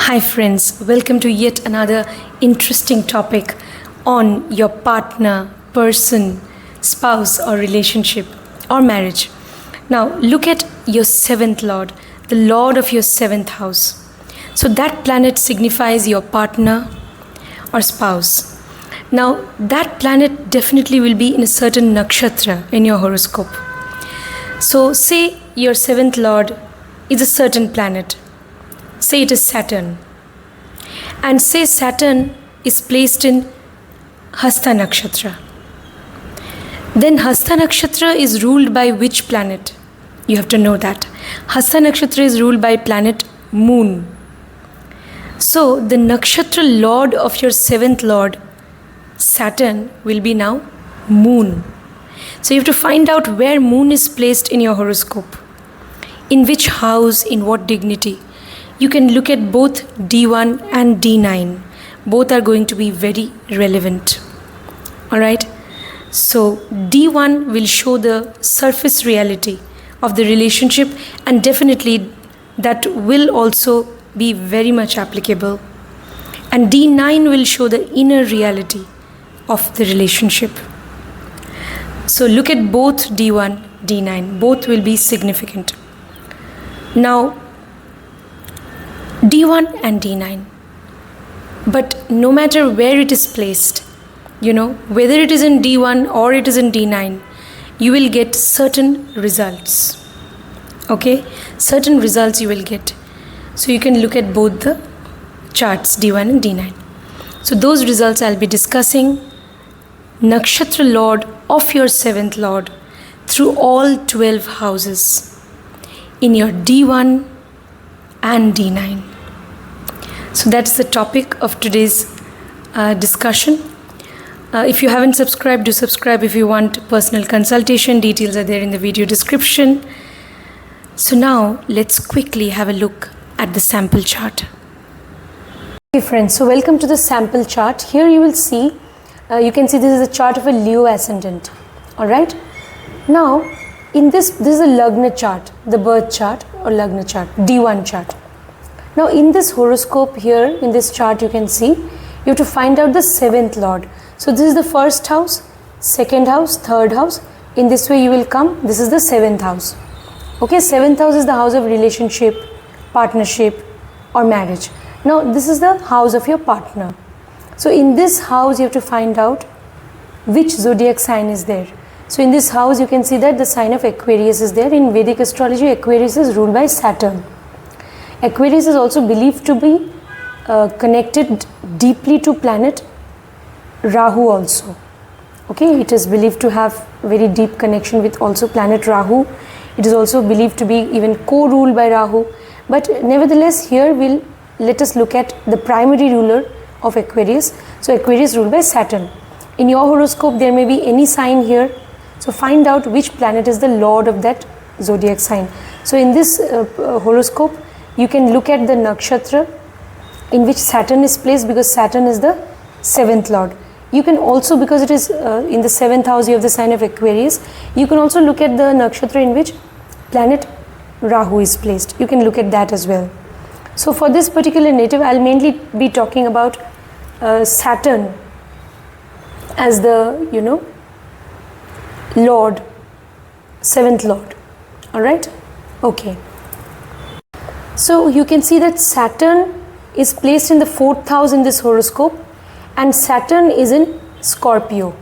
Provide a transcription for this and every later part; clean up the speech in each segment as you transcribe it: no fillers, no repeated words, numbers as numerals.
Hi friends, welcome to yet another interesting topic on your partner, person, spouse or relationship or marriage. Now look at your seventh lord, the lord of your seventh house. So that planet signifies your partner or spouse. Now that planet definitely will be in a certain nakshatra in your horoscope. So say your seventh lord is a certain planet. Say it is Saturn. And say Saturn is placed in Hasta Nakshatra. Then Hasta Nakshatra is ruled by which planet? You have to know that. Hasta Nakshatra is ruled by planet Moon. So the Nakshatra Lord of your seventh Lord, Saturn, will be now Moon. So you have to find out where Moon is placed in your horoscope. In which house, in what dignity. You can look at both D1 and D9. Both are going to be very relevant. Alright? So D1 will show the surface reality of the relationship, and definitely that will also be very much applicable. And D9 will show the inner reality of the relationship. So look at both D1, D9. Both will be significant. Now, D1 and D9. But no matter where it is placed, whether it is in D1 or it is in D9, you will get certain results. Okay? Certain results you will get. So you can look at both the charts, D1 and D9. So those results I'll be discussing. Nakshatra Lord of your seventh Lord through all 12 houses in your D1 and D9. So that's the topic of today's discussion. If you haven't subscribed, do subscribe. If you want personal consultation, details are there in the video description. So now let's quickly have a look at the sample chart. Okay friends, so welcome to the sample chart. Here you will see, you can see this is a chart of a Leo ascendant. Alright. Now in this is a Lagna chart, the birth chart or Lagna chart, D1 chart. Now in this horoscope here, in this chart you can see, you have to find out the seventh lord. So this is the first house, second house, third house. In this way you will come, this is the seventh house. Okay, seventh house is the house of relationship, partnership or marriage. Now this is the house of your partner. So in this house you have to find out which zodiac sign is there. So in this house you can see that the sign of Aquarius is there. In Vedic astrology, Aquarius is ruled by Saturn. Aquarius is also believed to be connected deeply to planet Rahu also. Okay, it is believed to have very deep connection with also planet Rahu. It is also believed to be even co-ruled by Rahu. But nevertheless, here let us look at the primary ruler of Aquarius. So Aquarius ruled by Saturn. In your horoscope, there may be any sign here. So find out which planet is the lord of that zodiac sign. So in this horoscope, you can look at the nakshatra in which Saturn is placed, because Saturn is the seventh lord. You can also, because it is in the seventh house, you have the sign of Aquarius. You can also look at the nakshatra in which planet Rahu is placed. You can look at that as well. So for this particular native, I'll mainly be talking about Saturn as the, Lord, seventh Lord. Alright? Okay. So you can see that Saturn is placed in the fourth house in this horoscope, and Saturn is in Scorpio.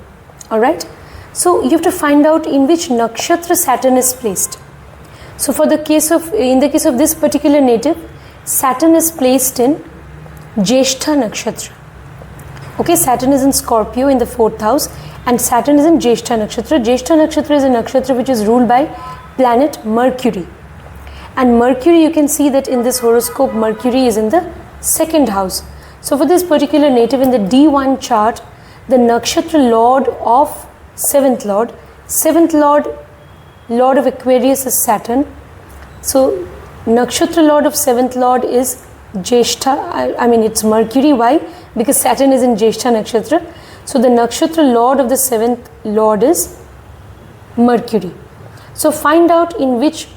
Alright? So you have to find out in which nakshatra Saturn is placed. So in the case of this particular native, Saturn is placed in Jyeshtha nakshatra. Okay, Saturn is in Scorpio in the fourth house, and Saturn is in Jyeshtha nakshatra. Jyeshtha nakshatra is a nakshatra which is ruled by planet Mercury. And Mercury, you can see that in this horoscope, Mercury is in the second house. So for this particular native in the D1 chart, the nakshatra lord of seventh lord of Aquarius is Saturn. So nakshatra lord of seventh lord is Jyeshtha, it's Mercury. Why? Because Saturn is in Jyeshtha nakshatra. So the nakshatra lord of the seventh lord is Mercury. So find out in which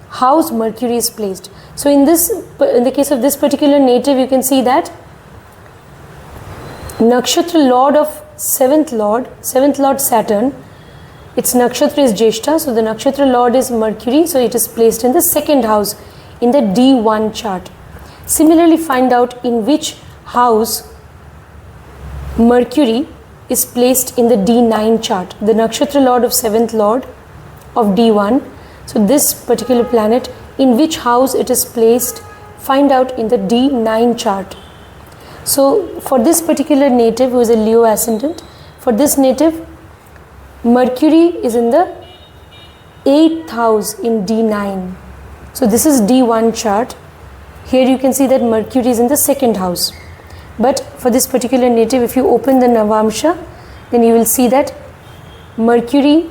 house Mercury is placed. So in the case of this particular native, you can see that Nakshatra Lord of 7th Lord Saturn, its nakshatra is Jeshta, so the Nakshatra Lord is Mercury, so it is placed in the 2nd house in the D1 chart. Similarly, find out in which house Mercury is placed in the D9 chart. The Nakshatra Lord of 7th Lord of D1. So this particular planet, in which house it is placed, find out in the D9 chart. So for this particular native who is a Leo ascendant, for this native, Mercury is in the 8th house in D9. So this is D1 chart. Here you can see that Mercury is in the 2nd house. But for this particular native, if you open the Navamsha, then you will see that Mercury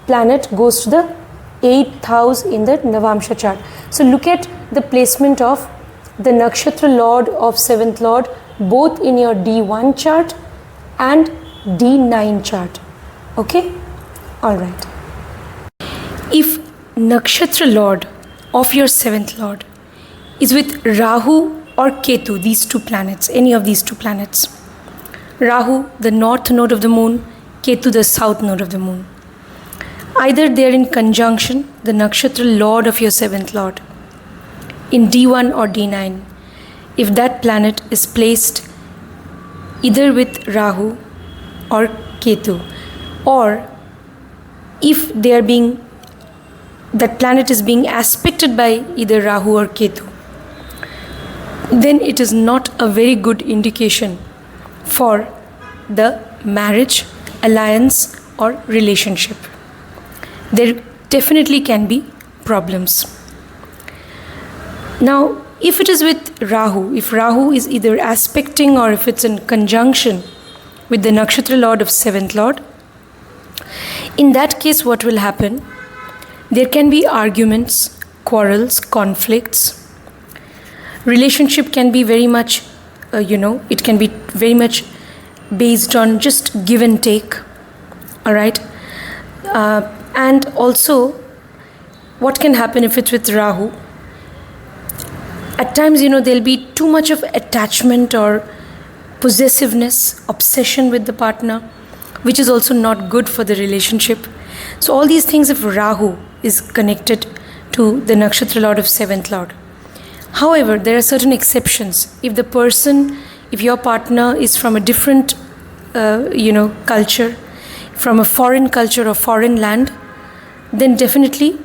planet goes to the 8th house in the Navamsha chart. So look at the placement of the Nakshatra Lord of 7th Lord both in your D1 chart and D9 chart. Okay? Alright. If Nakshatra Lord of your 7th Lord is with Rahu or Ketu, these two planets, any of these two planets. Rahu, the north node of the moon, Ketu, the south node of the moon. Either they are in conjunction, the Nakshatra Lord of your 7th Lord, in D1 or D9. If that planet is placed either with Rahu or Ketu, or if they are that planet is being aspected by either Rahu or Ketu, then it is not a very good indication for the marriage, alliance or relationship. There definitely can be problems. Now, if it is with Rahu, if Rahu is either aspecting or if it's in conjunction with the Nakshatra Lord of 7th Lord, in that case what will happen? There can be arguments, quarrels, conflicts. Relationship can be very much, it can be very much based on just give and take. Alright? And also, what can happen if it's with Rahu? At times, there'll be too much of attachment or possessiveness, obsession with the partner, which is also not good for the relationship. So all these things, if Rahu is connected to the Nakshatra Lord of 7th Lord. However, there are certain exceptions. If your partner is from a different, culture, from a foreign culture or foreign land, then definitely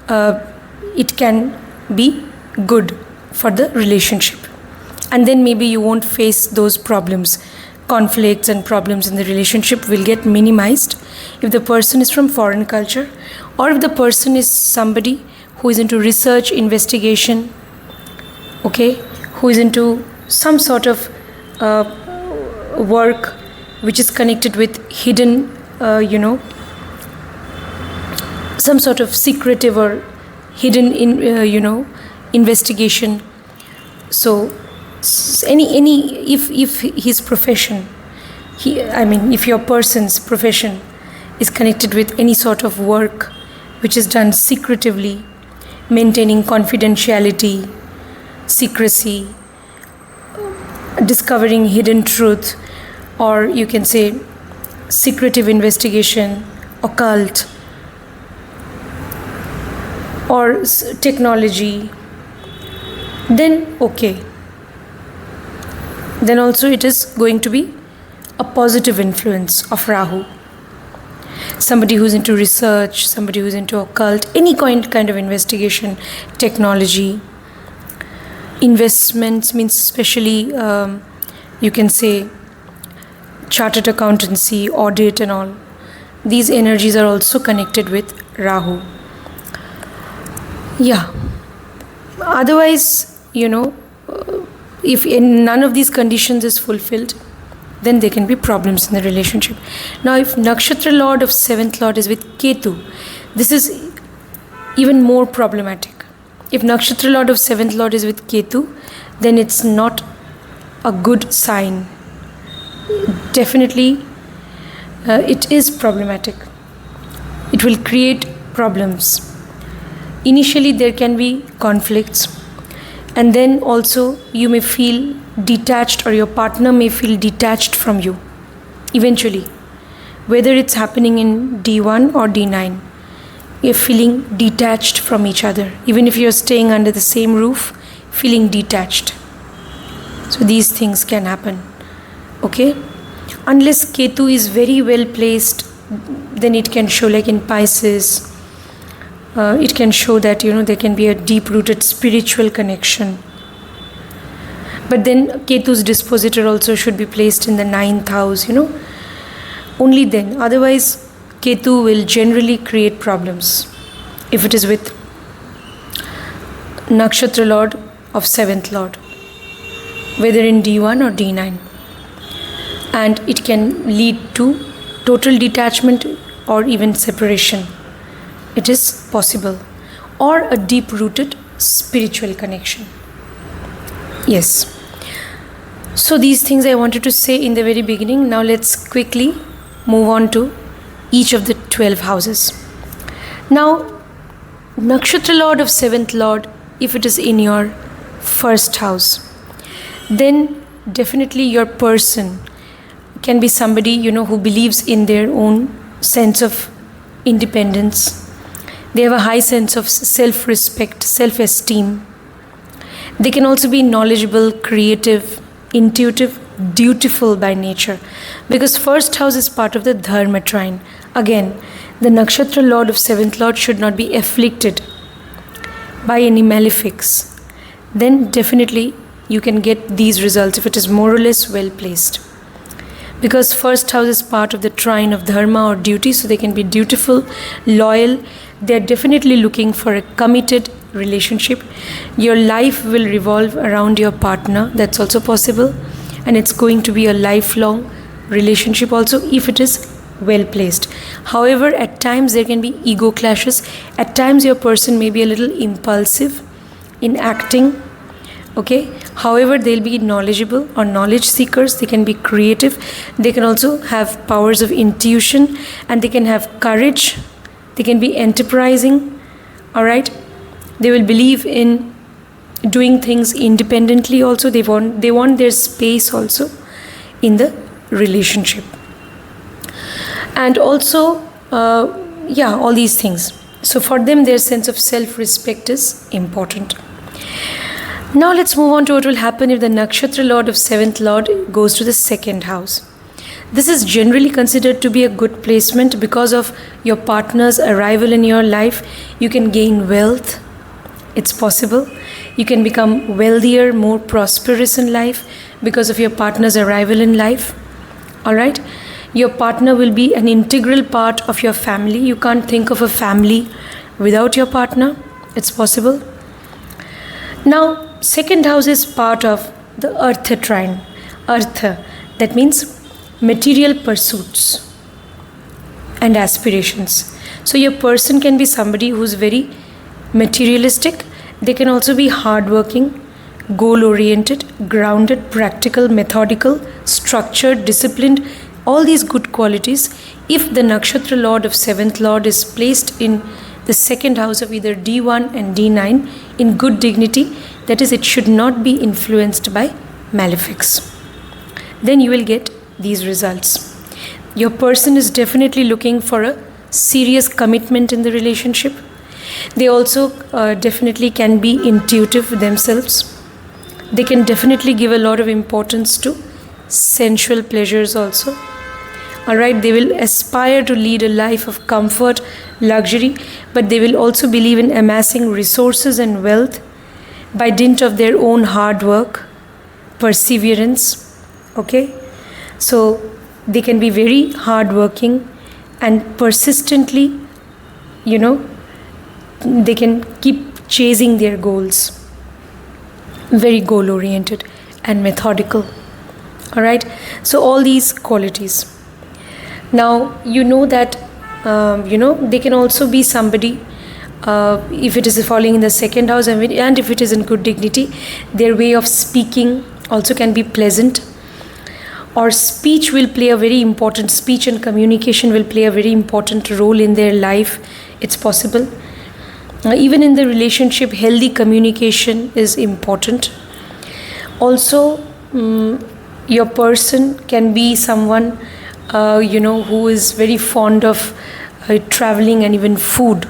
it can be good for the relationship. And then maybe you won't face those problems. Conflicts and problems in the relationship will get minimized if the person is from foreign culture, or if the person is somebody who is into research, investigation, who is into some sort of work which is connected with hidden, some sort of secretive or hidden, investigation. So, if his profession, if your person's profession is connected with any sort of work which is done secretively, maintaining confidentiality, secrecy, discovering hidden truth, or you can say secretive investigation, occult, or technology, then okay. Then also it is going to be a positive influence of Rahu. Somebody who's into research, somebody who's into occult, any kind of investigation, technology, investments, means especially you can say chartered accountancy, audit and all. These energies are also connected with Rahu. Yeah. Otherwise, if none of these conditions is fulfilled, then there can be problems in the relationship. Now, if Nakshatra Lord of 7th Lord is with Ketu, this is even more problematic. If Nakshatra Lord of 7th Lord is with Ketu, then it's not a good sign. Definitely, it is problematic. It will create problems. initially there can be conflicts, and then also you may feel detached, or your partner may feel detached from you eventually, whether it's happening in D1 or D9. You're feeling detached from each other, even if you're staying under the same roof, feeling detached. So these things can happen, okay? Unless Ketu is very well placed, then it can show, like in Pisces, it can show that, there can be a deep-rooted spiritual connection. But then Ketu's dispositor also should be placed in the 9th house, only then. Otherwise, Ketu will generally create problems if it is with Nakshatra Lord of 7th Lord, whether in D1 or D9. And it can lead to total detachment or even separation. It is possible. Or a deep-rooted spiritual connection. Yes. So these things I wanted to say in the very beginning. Now let's quickly move on to each of the 12 houses. Now, Nakshatra Lord of 7th Lord, if it is in your first house, then definitely your person can be somebody, who believes in their own sense of independence. They have a high sense of self-respect, self-esteem. They can also be knowledgeable, creative, intuitive, dutiful by nature, because first house is part of the Dharma trine. Again, the Nakshatra Lord of 7th Lord should not be afflicted by any malefics. Then definitely you can get these results if it is more or less well placed. Because first house is part of the trine of Dharma or duty, so they can be dutiful, loyal. They are definitely looking for a committed relationship. Your life will revolve around your partner. That's also possible. And it's going to be a lifelong relationship also if it is well placed. However, at times there can be ego clashes. At times your person may be a little impulsive in acting. Okay. However, they'll be knowledgeable or knowledge seekers. They can be creative. They can also have powers of intuition, and they can have courage. They can be enterprising. All right. They will believe in doing things independently also. They want their space also in the relationship. And also, all these things. So for them, their sense of self-respect is important. Now let's move on to what will happen if the Nakshatra Lord of 7th Lord goes to the 2nd house. This is generally considered to be a good placement because of your partner's arrival in your life. You can gain wealth. It's possible. You can become wealthier, more prosperous in life because of your partner's arrival in life. Alright? Your partner will be an integral part of your family. You can't think of a family without your partner. It's possible. Now, 2nd house is part of the Artha trine. Artha, that means material pursuits and aspirations. So your person can be somebody who's very materialistic. They can also be hardworking, goal-oriented, grounded, practical, methodical, structured, disciplined, all these good qualities. If the Nakshatra Lord of 7th Lord is placed in the 2nd house of either D1 and D9 in good dignity, that is, it should not be influenced by malefics. Then you will get these results. Your person is definitely looking for a serious commitment in the relationship. They also definitely can be intuitive themselves. They can definitely give a lot of importance to sensual pleasures also. Alright, they will aspire to lead a life of comfort, luxury, but they will also believe in amassing resources and wealth by dint of their own hard work, perseverance. Okay, so they can be very hardworking and persistently, they can keep chasing their goals. Very goal-oriented and methodical. Alright, so all these qualities. Now, that, they can also be somebody, if it is falling in the 2nd house and if it is in good dignity, their way of speaking also can be pleasant. Or speech will play a very important, speech and communication will play a very important role in their life. It's possible. Even in the relationship, healthy communication is important. Also, your person can be someone who is very fond of traveling and even food.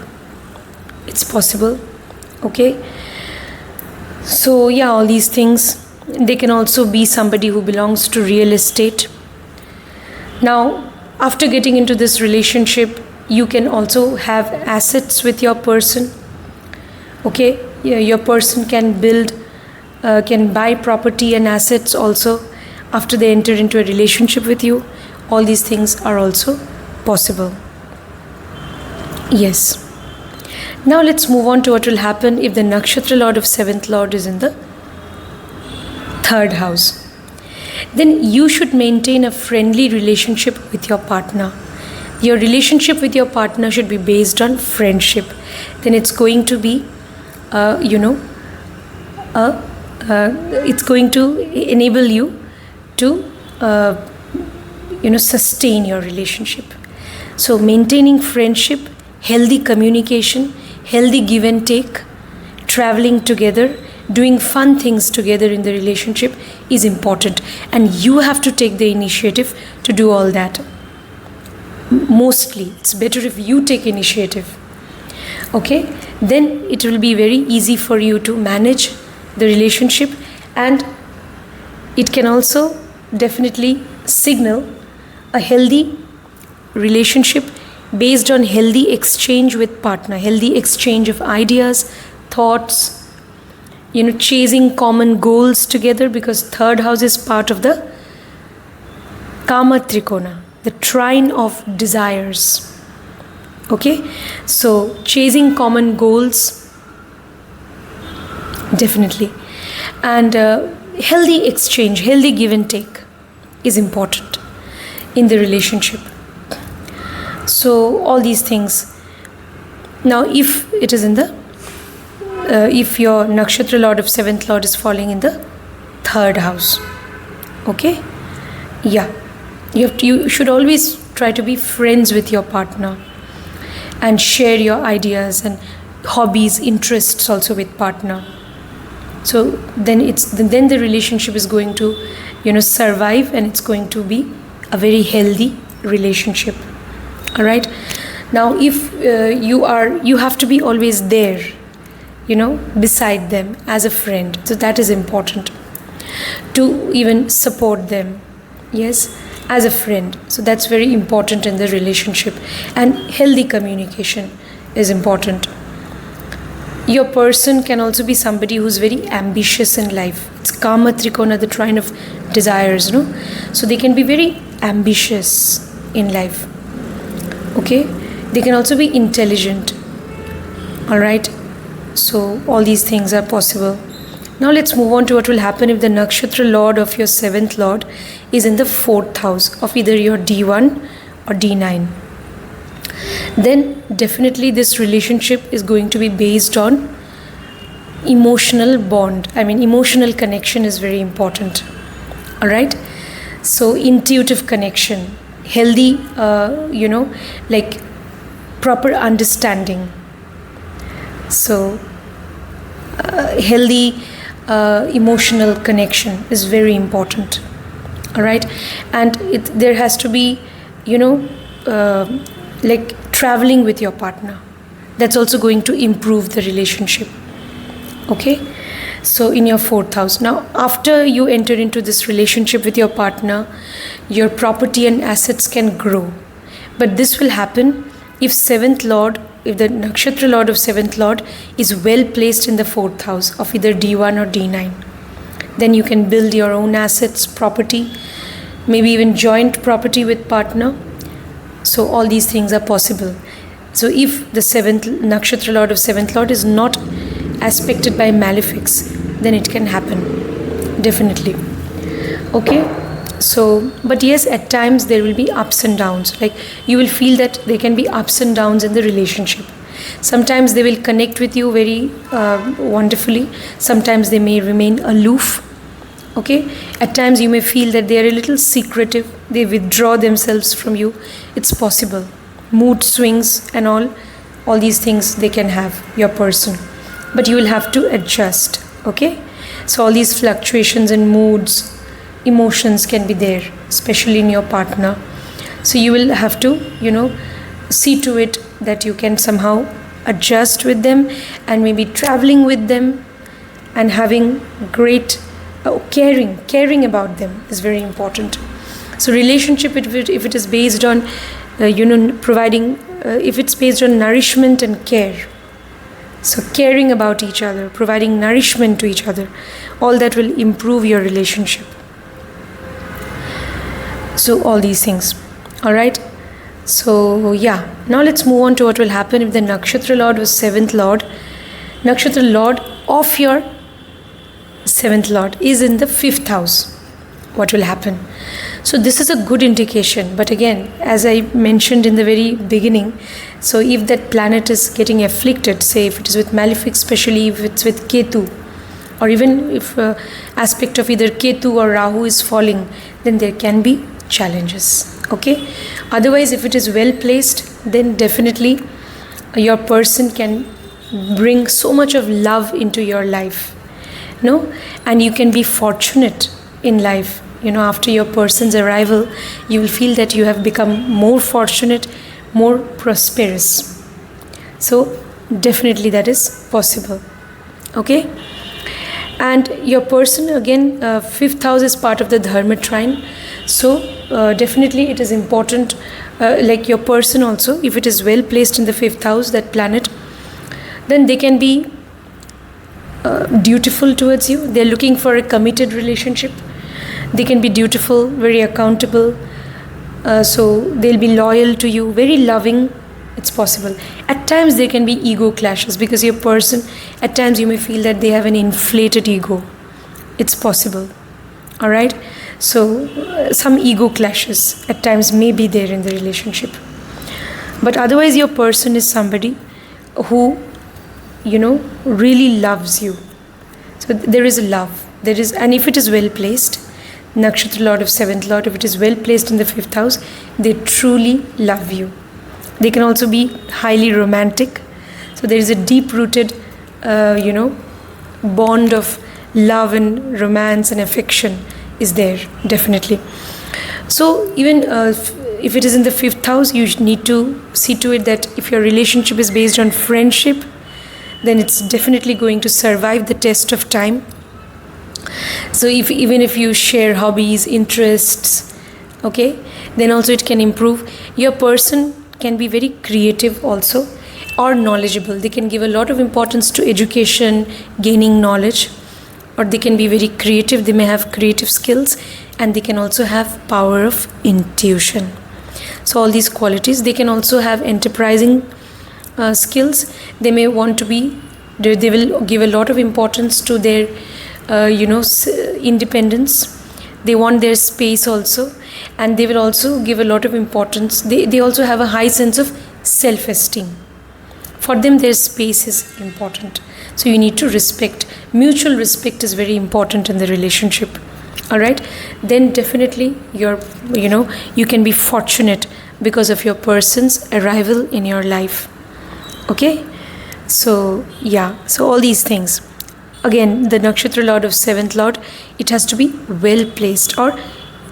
It's possible. Okay, so yeah, all these things. They can also be somebody who belongs to real estate. Now, after getting into this relationship, you can also have assets with your person. Okay, yeah, your person can can buy property and assets also after they enter into a relationship with you. All these things are also possible. Yes. Now let's move on to what will happen if the Nakshatra Lord of 7th Lord is in the 3rd house. Then you should maintain a friendly relationship with your partner. Your relationship with your partner should be based on friendship. Then it's going to be, it's going to enable you to, sustain your relationship. So maintaining friendship, healthy communication, healthy give and take, traveling together, doing fun things together in the relationship is important, and you have to take the initiative to do all that. Mostly it's better if you take initiative. Okay, then it will be very easy for you to manage the relationship, and it can also definitely signal a healthy relationship based on healthy exchange with partner, healthy exchange of ideas, thoughts, chasing common goals together, because 3rd house is part of the Kama Trikona, the trine of desires. Okay, so chasing common goals, definitely, and healthy exchange, healthy give and take is important in the relationship. So all these things. Now, if it is in the if your Nakshatra Lord of 7th Lord is falling in the 3rd house, okay, yeah, you should always try to be friends with your partner and share your ideas and hobbies, interests also with partner. So then the relationship is going to survive, and it's going to be a very healthy relationship. All right. Now, if you have to be always there, beside them as a friend. So that is important, to even support them. Yes, as a friend. So that's very important in the relationship, and healthy communication is important. Your person can also be somebody who's very ambitious in life. It's Kama Trikona, the trine of desires, so they can be very ambitious in life. Okay, they can also be intelligent. All right, so all these things are possible. Now let's move on to what will happen if the Nakshatra Lord of your 7th Lord is in the 4th house of either your D1 or D9. Then definitely this relationship is going to be based on emotional bond. Emotional connection is very important. All right, so intuitive connection, healthy, like proper understanding. So healthy emotional connection is very important. All right, and there has to be like traveling with your partner. That's also going to improve the relationship. Okay, so in your 4th house. Now, after you enter into this relationship with your partner, your property and assets can grow, but this will happen if the Nakshatra Lord of 7th Lord is well placed in the 4th house of either D1 or D9. Then you can build your own assets, property, maybe even joint property with partner. So all these things are possible. So if the 7th Nakshatra Lord of 7th Lord is not aspected by malefics, then it can happen, definitely. Okay, so but yes, at times there will be ups and downs. Like you will feel that there can be ups and downs in the relationship. Sometimes they will connect with you very wonderfully. Sometimes they may remain aloof. Okay, at times you may feel that they are a little secretive. They withdraw themselves from you. It's possible. Mood swings and all all these things they can have, your person, but you will have to adjust. Okay, so all these fluctuations in moods, emotions can be there, especially in your partner. So you will have to, see to it that you can somehow adjust with them, and maybe traveling with them and having great caring about them is very important. So relationship, if it is based on providing, if it's based on nourishment and care, so caring about each other, providing nourishment to each other, all that will improve your relationship. So all these things. All right. So yeah, now let's move on to what will happen if the Nakshatra Lord was 7th Lord. Nakshatra Lord of your 7th Lord is in the 5th house. What will happen? So this is a good indication, but again, as I mentioned in the very beginning, so if that planet is getting afflicted, say if it is with malefic, especially if it's with Ketu, or even if aspect of either Ketu or Rahu is falling, then there can be challenges. Okay, otherwise if it is well placed, then definitely your person can bring so much of love into your life, and you can be fortunate in life. After your person's arrival, you will feel that you have become more fortunate, more prosperous. So definitely that is possible. Okay, and your person, again, 5th house is part of the Dharma trine. So definitely it is important, like your person also, if it is well placed in the 5th house, that planet, then they can be dutiful towards you. They're looking for a committed relationship. They can be dutiful, very accountable, so they'll be loyal to you, very loving. It's possible. At times there can be ego clashes, because your person, at times you may feel that they have an inflated ego. It's possible. All right. So some ego clashes at times may be there in the relationship, but otherwise your person is somebody who really loves you. So there is a love, there is, and if it is well placed, Nakshatra Lord of 7th Lord, if it is well placed in the 5th house, they truly love you. They can also be highly romantic. So there is a deep rooted bond of love and romance and affection is there, definitely. So even if it is in the 5th house, you need to see to it that if your relationship is based on friendship, then it's definitely going to survive the test of time. So even if you share hobbies, interests, okay, then also it can improve. Your person can be very creative also, or knowledgeable. They can give a lot of importance to education, gaining knowledge, or they can be very creative. They may have creative skills, and they can also have power of intuition. So all these qualities. They can also have enterprising skills. They may want to be, they will give a lot of importance to their independence. They want their space also, and they will also give a lot of importance. They also have a high sense of self-esteem. For them, their space is important. So you need to respect. Mutual respect is very important in the relationship. All right. Then definitely you can be fortunate because of your person's arrival in your life. Okay. So yeah. So all these things. Again, the Nakshatra Lord of 7th Lord, it has to be well placed, or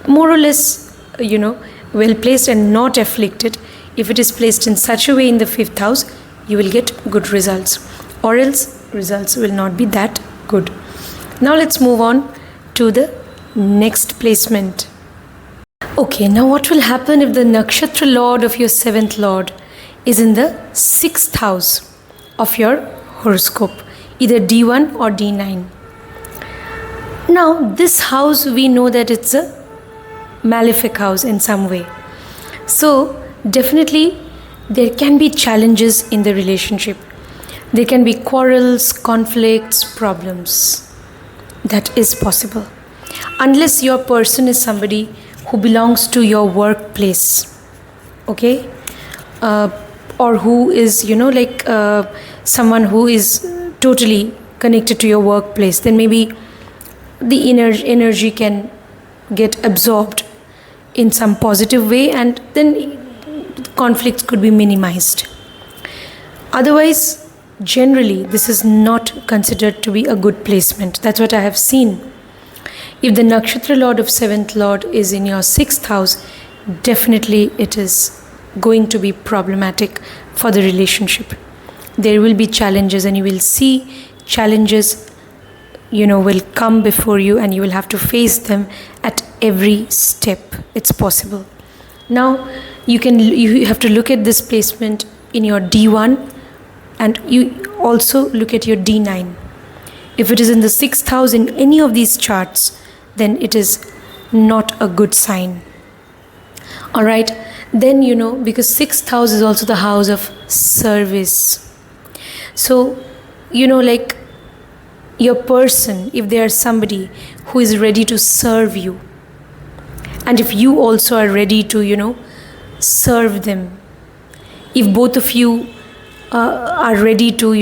more or less, well placed and not afflicted. If it is placed in such a way in the 5th house, you will get good results, or else results will not be that good. Now let's move on to the next placement. Okay, now what will happen if the Nakshatra Lord of your 7th Lord is in the 6th house of your horoscope, either D1 or D9. Now this house, we know that it's a malefic house in some way. So definitely there can be challenges in the relationship. There can be quarrels, conflicts, problems. That is possible. Unless your person is somebody who belongs to your workplace. Okay? Or who is, someone who is totally connected to your workplace, then maybe the energy can get absorbed in some positive way, and then conflicts could be minimized. Otherwise, generally this is not considered to be a good placement. That's what I have seen. If the Nakshatra Lord of 7th Lord is in your 6th house, definitely it is going to be problematic for the relationship. There will be challenges, and you will see challenges, will come before you, and you will have to face them at every step. It's possible. Now, you have to look at this placement in your D1, and you also look at your D9. If it is in the 6th house in any of these charts, then it is not a good sign. Alright, then because 6th house is also the house of service. So, like your person, if they are somebody who is ready to serve you, and if you also are ready to, serve them, if both of you are ready to,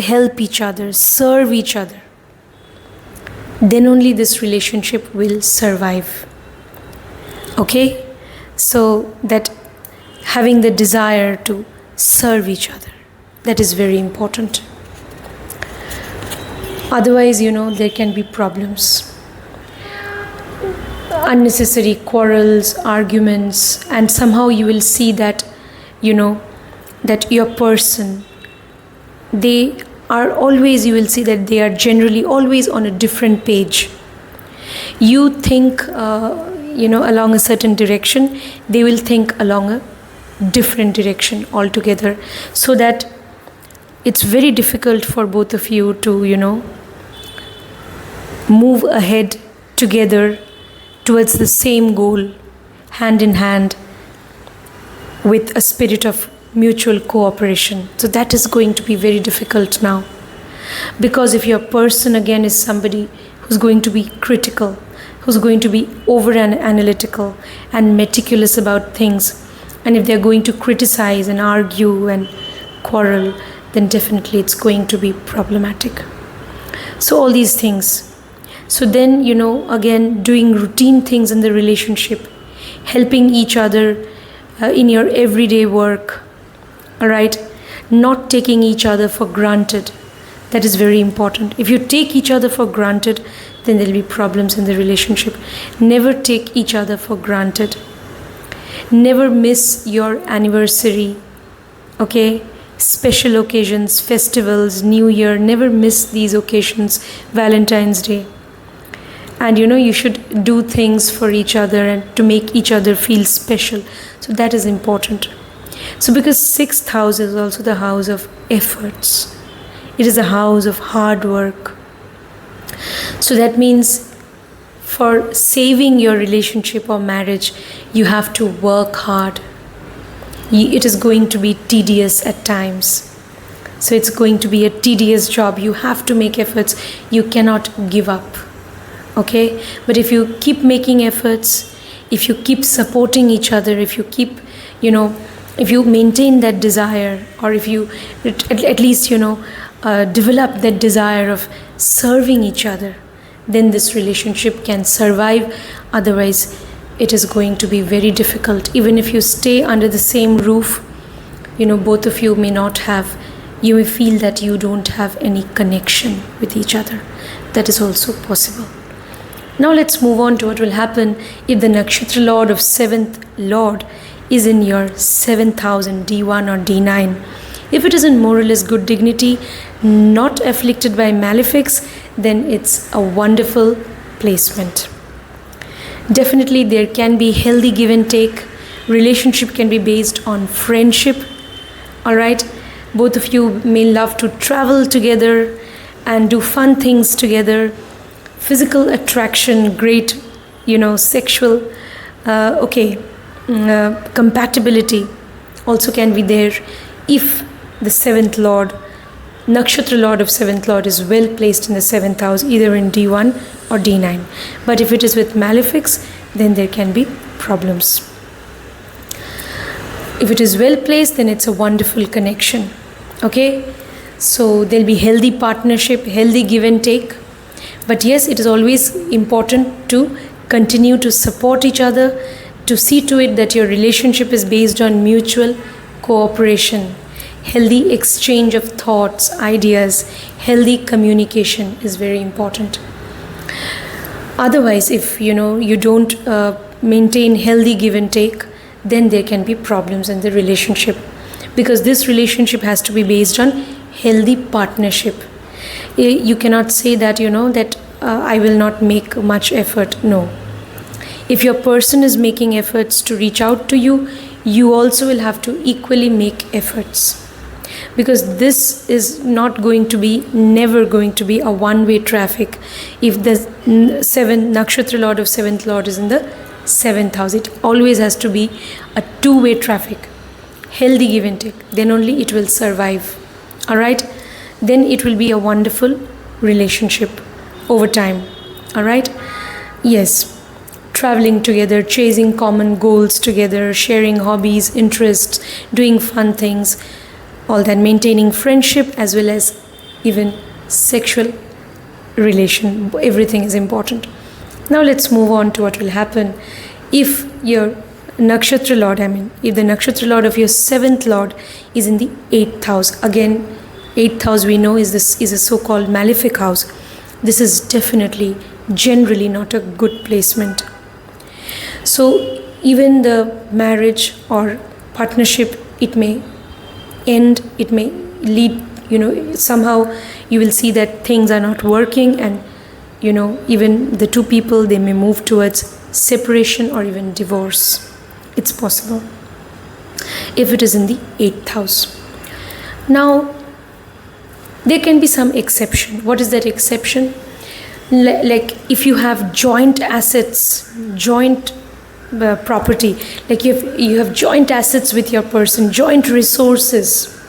help each other, serve each other, then only this relationship will survive. Okay? So that having the desire to serve each other, that is very important. Otherwise, there can be problems. Unnecessary quarrels, arguments, and somehow you will see that, that your person, they are always, you will see that they are generally always on a different page. You think, along a certain direction, they will think along a different direction altogether. So that it's very difficult for both of you to, move ahead together towards the same goal, hand in hand, with a spirit of mutual cooperation. So that is going to be very difficult now. Because if your person again is somebody who's going to be critical, who's going to be over analytical and meticulous about things, and if they're going to criticize and argue and quarrel, then definitely it's going to be problematic. So all these things. So then, again, doing routine things in the relationship, helping each other in your everyday work, all right? Not taking each other for granted. That is very important. If you take each other for granted, then there will be problems in the relationship. Never take each other for granted. Never miss your anniversary, okay? Special occasions, festivals, New Year, never miss these occasions, Valentine's Day. And you should do things for each other and to make each other feel special. So that is important. So because 6th house is also the house of efforts. It is a house of hard work. So that means for saving your relationship or marriage, you have to work hard. It is going to be tedious at times. So it's going to be a tedious job. You have to make efforts. You cannot give up. Okay? But if you keep making efforts, if you keep supporting each other, if you keep, if you maintain that desire, or if you at least, develop that desire of serving each other, then this relationship can survive. Otherwise, it is going to be very difficult. Even if you stay under the same roof, both of you may not have, you may feel that you don't have any connection with each other. That is also possible. Now let's move on to what will happen if the Nakshatra Lord of 7th Lord is in your 7th house in D1 or D9. If it is in more or less good dignity, not afflicted by malefics, then it's a wonderful placement. Definitely there can be healthy give and take. Relationship can be based on friendship. Alright, both of you may love to travel together and do fun things together. Physical attraction, great, sexual, compatibility also can be there if the 7th Lord, Nakshatra Lord of 7th Lord is well placed in the 7th house, either in D1 or D9. But if it is with malefics, then there can be problems. If it is well placed, then it's a wonderful connection. Okay? So there'll be healthy partnership, healthy give and take. But yes, it is always important to continue to support each other, to see to it that your relationship is based on mutual cooperation. Healthy exchange of thoughts, ideas, healthy communication is very important. Otherwise, if you don't maintain healthy give and take, then there can be problems in the relationship, because this relationship has to be based on healthy partnership. You cannot say that that I will not make much effort. No, if your person is making efforts to reach out to you, you also will have to equally make efforts, because this is not going to be, never going to be a one-way traffic. If the Nakshatra Lord of 7th Lord is in the 7th house, it always has to be a two-way traffic, healthy give and take. Then only it will survive. All right, then it will be a wonderful relationship over time. All right, yes, traveling together, chasing common goals together, sharing hobbies, interests, doing fun things, all that, maintaining friendship as well as even sexual relation, everything is important. Now let's move on to what will happen if your Nakshatra Lord, if the Nakshatra Lord of your 7th Lord is in the 8th house. Again, 8th house we know is a so-called malefic house. This is definitely, generally not a good placement. So even the marriage or partnership, it may end, it may lead, somehow you will see that things are not working, and even the two people, they may move towards separation or even divorce. It's possible if it is in the 8th house. Now there can be some exception. What is that exception? Like if you have joint assets, joint property, like you have joint assets with your person, joint resources,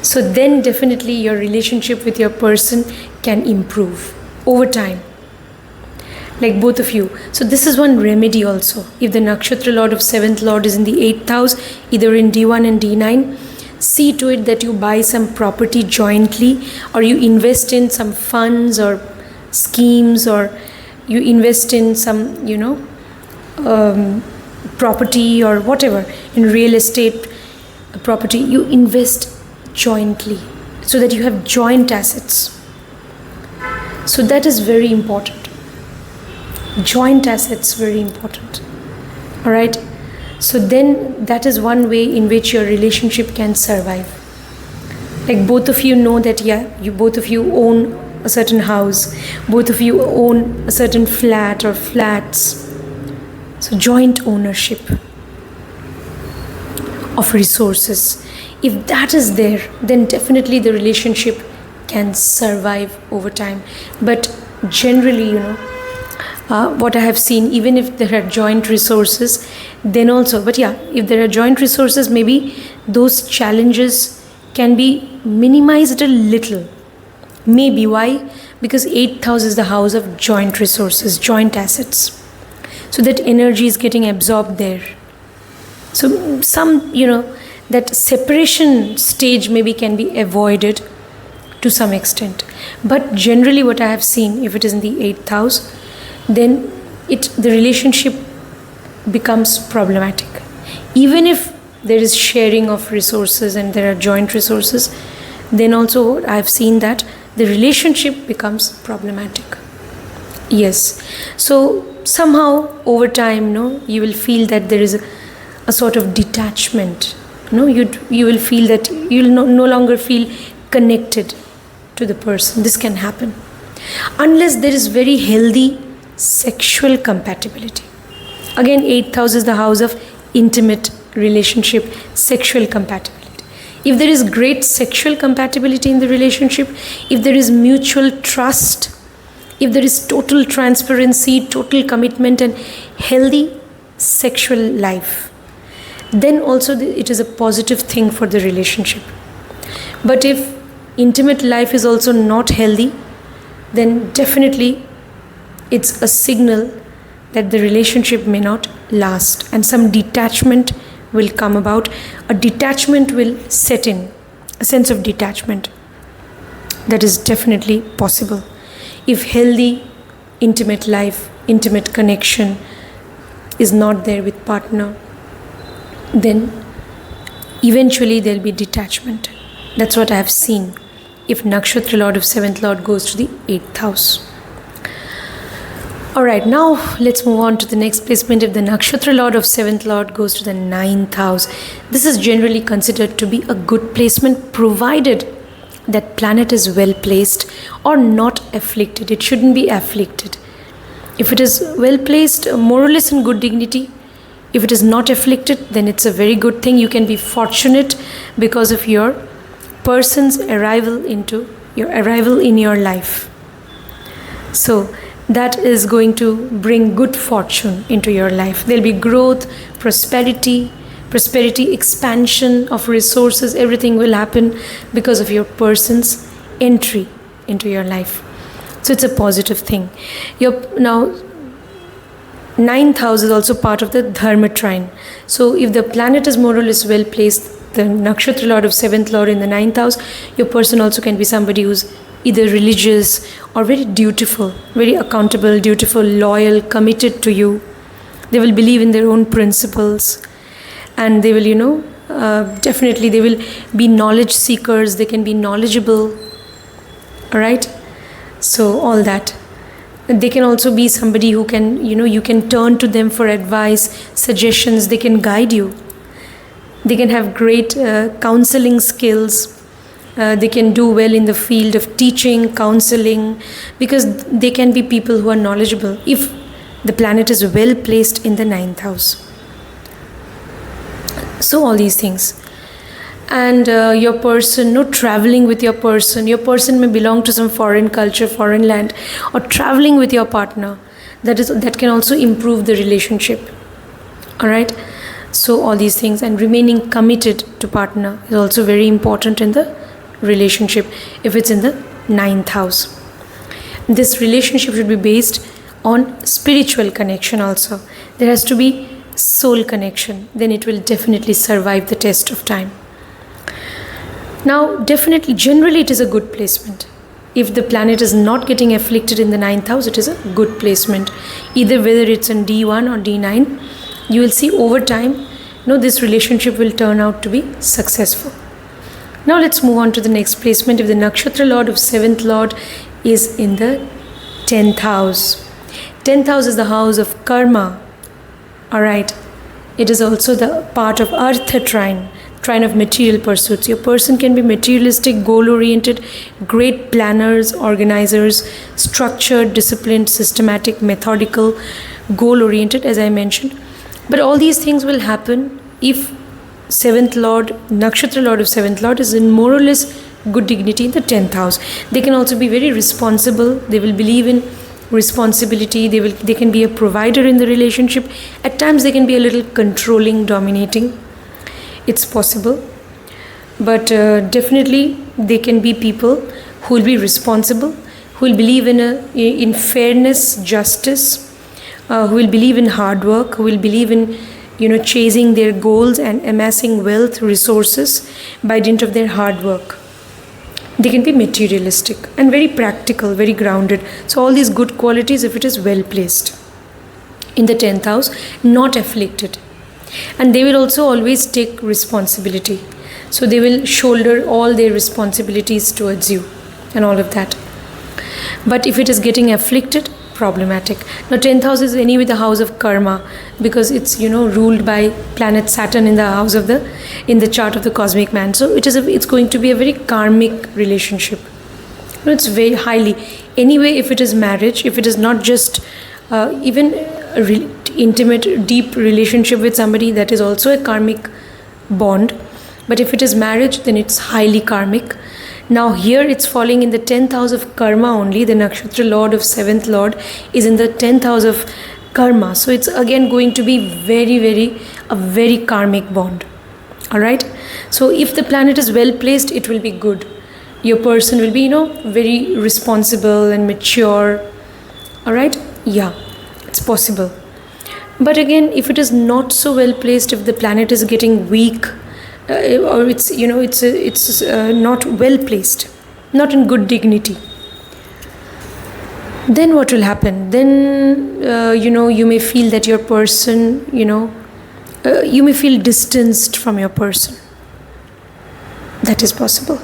so then definitely your relationship with your person can improve over time, like both of you. So this is one remedy also. If the Nakshatra Lord of 7th Lord is in the 8th house, either in D1 and D9, see to it that you buy some property jointly, or you invest in some funds or schemes, or you invest in some property or whatever, in real estate property. You invest jointly so that you have joint assets. So that is very important. Joint assets, very important. All right, so then that is one way in which your relationship can survive. Like both of you know that both of you own a certain house, both of you own a certain flat or flats. So joint ownership of resources, if that is there, then definitely the relationship can survive over time. But generally, what I have seen, even if there are joint resources, then also, if there are joint resources, maybe those challenges can be minimized a little. Maybe. Why? Because 8th house is the house of joint resources, joint assets. So that energy is getting absorbed there. So some, that separation stage maybe can be avoided to some extent. But generally what I have seen, if it is in the 8th house, then the relationship becomes problematic. Even if there is sharing of resources and there are joint resources, then also I have seen that the relationship becomes problematic. Yes. So somehow over time, you will feel that there is a sort of detachment. You will feel that you will no longer feel connected to the person. This can happen unless there is very healthy sexual compatibility. Again, 8th house is the house of intimate relationship, sexual compatibility. If there is great sexual compatibility in the relationship, if there is mutual trust, if there is total transparency, total commitment and healthy sexual life, then also it is a positive thing for the relationship. But if intimate life is also not healthy, then definitely it's a signal that the relationship may not last, and some detachment will come about. A detachment will set in, a sense of detachment. That is definitely possible. If healthy intimate life, intimate connection is not there with partner, then eventually there'll be detachment. That's what I have seen if Nakshatra Lord of 7th Lord goes to the 8th house. Alright, now let's move on to the next placement. If the Nakshatra Lord of 7th Lord goes to the 9th house, this is generally considered to be a good placement, provided that planet is well placed or not afflicted. It shouldn't be afflicted. If it is well placed, more or less in good dignity, if it is not afflicted, then it's a very good thing. You can be fortunate because of your person's arrival in your life. So that is going to bring good fortune into your life. There'll be growth, prosperity, expansion of resources. Everything will happen because of your person's entry into your life. So it's a positive thing. Now, 9th house is also part of the Dharma trine. So if the planet is more or less well placed, the Nakshatra Lord of 7th Lord in the 9th house, your person also can be somebody who's either religious or very dutiful, very accountable, dutiful, loyal, committed to you. They will believe in their own principles, and they will, definitely they will be knowledge seekers. They can be knowledgeable. All right. So all that. They can also be somebody who can, you can turn to them for advice, suggestions. They can guide you. They can have great counseling skills. They can do well in the field of teaching, counseling, because they can be people who are knowledgeable if the planet is well placed in the 9th house. So all these things. And your person, traveling with your person may belong to some foreign culture, foreign land, or traveling with your partner. That can also improve the relationship. All right. So all these things, and remaining committed to partner is also very important in the relationship if it's in the 9th house. This relationship should be based on spiritual connection also. There has to be soul connection. Then it will definitely survive the test of time. Now, definitely, generally it is a good placement. If the planet is not getting afflicted in the 9th house, it is a good placement. Either whether it's in D1 or D9, you will see over time, this relationship will turn out to be successful. Now let's move on to the next placement. If the Nakshatra Lord of 7th Lord is in the 10th house. 10th house is the house of karma. Alright. It is also the part of Artha trine of material pursuits. Your person can be materialistic, goal-oriented, great planners, organizers, structured, disciplined, systematic, methodical, goal-oriented, as I mentioned. But all these things will happen if 7th Lord, Nakshatra Lord of 7th Lord is in more or less good dignity in the 10th house. They can also be very responsible. They will believe in responsibility. They can be a provider in the relationship. At times they can be a little controlling, dominating. It's possible. But definitely they can be people who will be responsible, who will believe in fairness, justice, who will believe in hard work, who will believe in chasing their goals and amassing wealth, resources by dint of their hard work. They can be materialistic and very practical, very grounded. So all these good qualities if it is well placed in the 10th house, not afflicted. And they will also always take responsibility. So they will shoulder all their responsibilities towards you and all of that. But if it is getting afflicted, problematic. Now 10th house is anyway the house of karma, because it's ruled by planet Saturn in the chart of the cosmic man. So it's going to be a very karmic relationship. It's very highly. Anyway, if it is marriage, if it is not just even a intimate, deep relationship with somebody, that is also a karmic bond. But if it is marriage, then it's highly karmic. Now here it's falling in the 10th house of karma only. The Nakshatra Lord of 7th Lord is in the 10th house of karma. So it's again going to be a very karmic bond. Alright. So if the planet is well placed, it will be good. Your person will be, very responsible and mature. Alright. Yeah, it's possible. But again, if it is not so well placed, if the planet is getting weak, or it's not well placed, not in good dignity, then what will happen? Then you may feel that your person, you may feel distanced from your person. That is possible.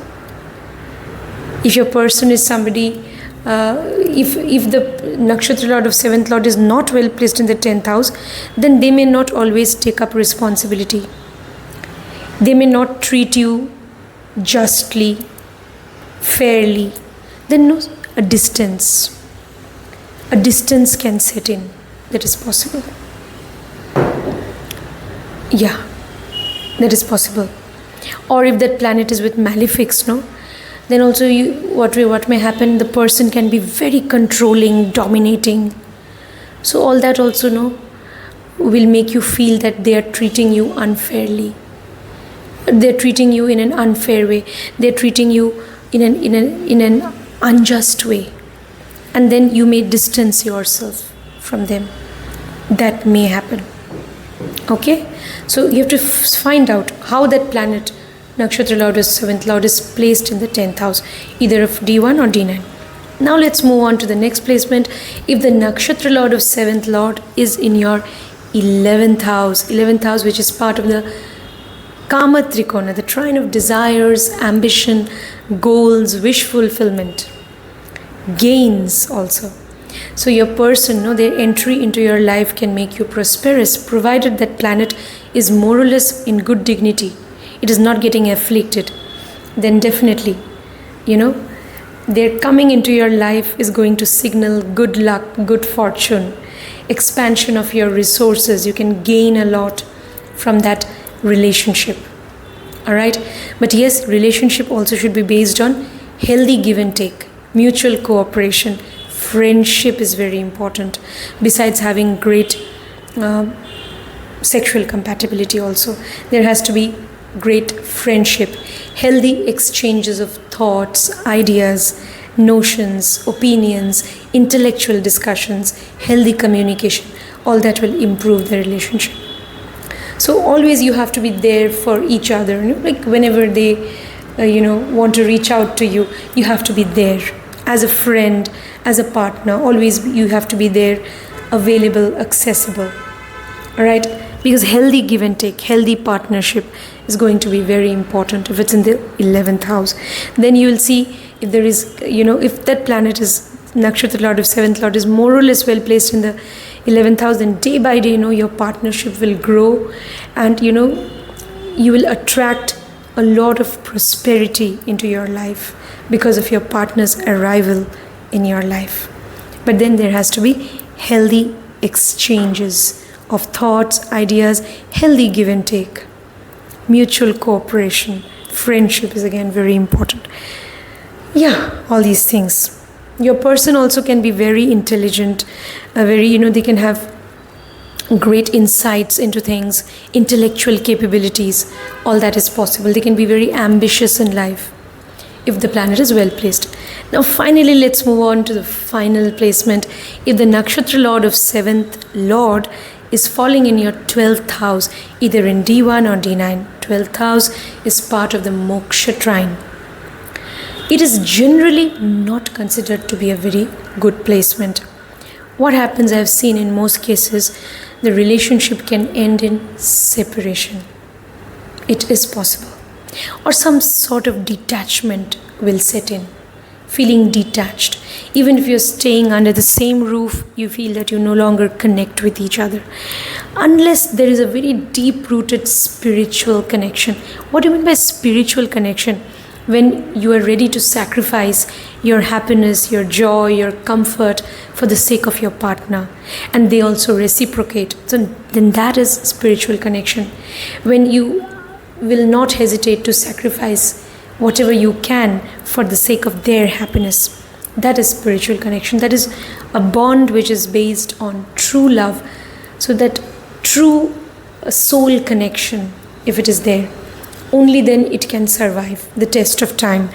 If your person is somebody, if the Nakshatra Lord of 7th Lord is not well placed in the 10th house, then they may not always take up responsibility. They may not treat you justly, fairly. Then no, a distance can set in. That is possible. Yeah, that is possible. Or if that planet is with malefics, no, then also what may happen, the person can be very controlling, dominating. So all that also, no, will make you feel that they are treating you unfairly. They're treating you in an unfair way. They're treating you in an unjust way. And then you may distance yourself from them. That may happen. Okay? So you have to find out how that planet, Nakshatra Lord or 7th Lord, is placed in the 10th house, either of D1 or D9. Now let's move on to the next placement. If the Nakshatra Lord of 7th Lord is in your 11th house, which is part of the Kama Trikona, the trine of desires, ambition, goals, wish fulfillment, gains also. So your person, no, their entry into your life can make you prosperous, provided that planet is more or less in good dignity. It is not getting afflicted. Then definitely, their coming into your life is going to signal good luck, good fortune, expansion of your resources. You can gain a lot from that relationship. Alright? But yes, relationship also should be based on healthy give and take, mutual cooperation. Friendship is very important. Besides having great sexual compatibility also, there has to be great friendship, healthy exchanges of thoughts, ideas, notions, opinions, intellectual discussions, healthy communication. All that will improve the relationship. So always you have to be there for each other. Like whenever they, want to reach out to you, you have to be there as a friend, as a partner. Always you have to be there, available, accessible. All right? Because healthy give and take, healthy partnership is going to be very important if it's in the 11th house. Then you will see if there is, if that planet is Nakshatra Lord of 7th Lord is more or less well placed in the 11th house, then day by day, your partnership will grow, and you will attract a lot of prosperity into your life because of your partner's arrival in your life. But then there has to be healthy exchanges of thoughts, ideas, healthy give and take, mutual cooperation, friendship is again very important. Yeah, all these things. Your person also can be very intelligent, they can have great insights into things, intellectual capabilities, all that is possible. They can be very ambitious in life if the planet is well placed. Now finally, let's move on to the final placement. If the Nakshatra Lord of 7th Lord is falling in your 12th house, either in D1 or D9. 12th house is part of the Moksha trine. It is generally not considered to be a very good placement. What happens, I have seen in most cases, the relationship can end in separation. It is possible. Or some sort of detachment will set in. Feeling detached. Even if you're staying under the same roof, you feel that you no longer connect with each other. Unless there is a very deep-rooted spiritual connection. What do you mean by spiritual connection? When you are ready to sacrifice your happiness, your joy, your comfort for the sake of your partner, and they also reciprocate, so then that is spiritual connection. When you will not hesitate to sacrifice whatever you can for the sake of their happiness, that is spiritual connection. That is a bond which is based on true love. So that true soul connection, if it is there, only then it can survive the test of time.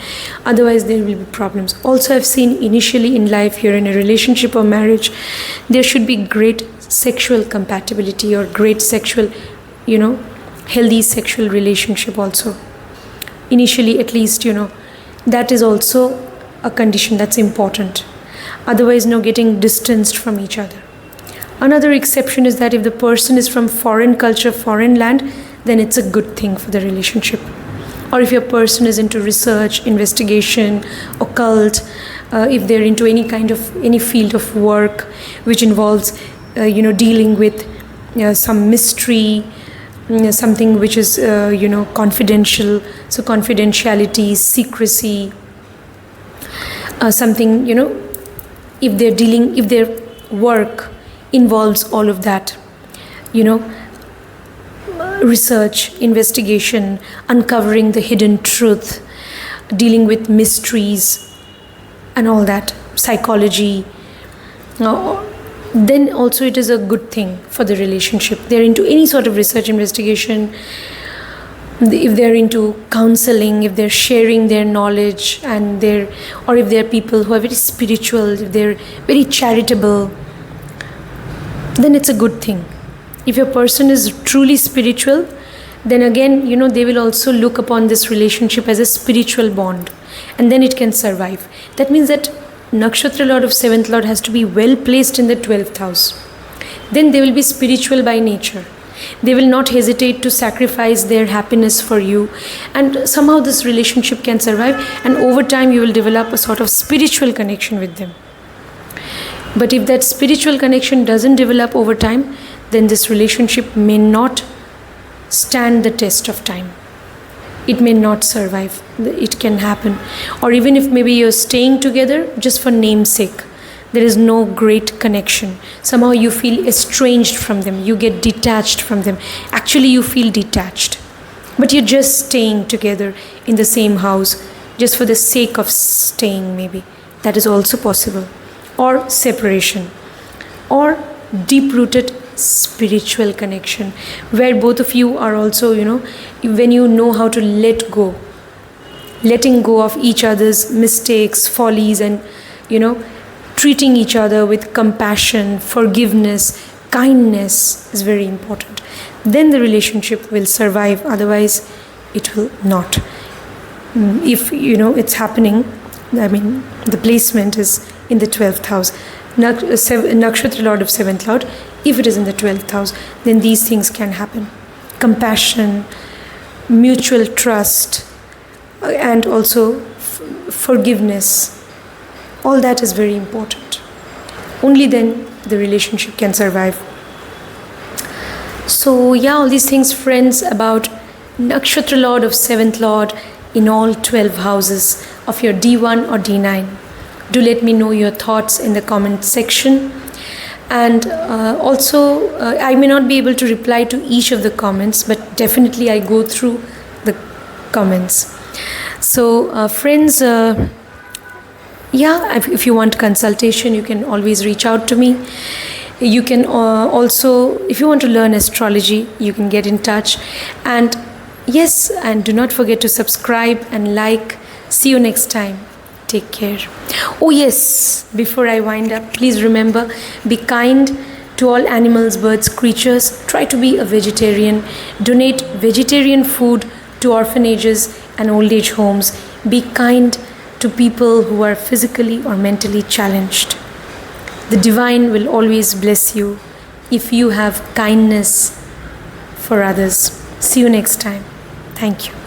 Otherwise there will be problems. Also, I've seen initially in life, you're in a relationship or marriage, there should be great sexual compatibility or great sexual, healthy sexual relationship also. Initially, at least, that is also a condition that's important. Otherwise, getting distanced from each other. Another exception is that if the person is from foreign culture, foreign land, then it's a good thing for the relationship. or if your person is into research, investigation, occult, if they're into any field of work which involves dealing with some mystery, something which is confidential, so confidentiality, secrecy, something, if their work involves all of that, research, investigation, uncovering the hidden truth, dealing with mysteries and all that, psychology, then also it is a good thing for the relationship. They're into any sort of research, investigation, if they're into counseling, if they're sharing their knowledge, or if they're people who are very spiritual, if they're very charitable, then it's a good thing. If your person is truly spiritual, then again, they will also look upon this relationship as a spiritual bond, and then it can survive. That means that Nakshatra Lord of 7th Lord has to be well placed in the 12th house. Then they will be spiritual by nature. They will not hesitate to sacrifice their happiness for you, and somehow this relationship can survive, and over time you will develop a sort of spiritual connection with them. But if that spiritual connection doesn't develop over time, then this relationship may not stand the test of time. It may not survive. It can happen. Or even if maybe you're staying together just for namesake, there is no great connection. Somehow you feel estranged from them. You get detached from them. Actually, you feel detached. But you're just staying together in the same house just for the sake of staying, maybe. That is also possible. Or separation. Or deep-rooted spiritual connection, where both of you are also, when you know how to letting go of each other's mistakes, follies, and, treating each other with compassion, forgiveness, kindness is very important. Then the relationship will survive, otherwise it will not. If, it's happening, the placement is in the 12th house. Nakshatra Lord of 7th Lord, if it is in the 12th house, then these things can happen. Compassion, mutual trust, and also forgiveness. All that is very important. Only then the relationship can survive. So all these things, friends, about Nakshatra Lord of 7th Lord in all 12 houses of your D1 or D9. Do let me know your thoughts in the comment section. And also, I may not be able to reply to each of the comments, but definitely I go through the comments. So, friends, if you want consultation, you can always reach out to me. You can also, if you want to learn astrology, you can get in touch. And yes, and do not forget to subscribe and like. See you next time. Take care. Oh yes, before I wind up, please remember, be kind to all animals, birds, creatures. Try to be a vegetarian. Donate vegetarian food to orphanages and old age homes. Be kind to people who are physically or mentally challenged. The divine will always bless you if you have kindness for others. See you next time. Thank you.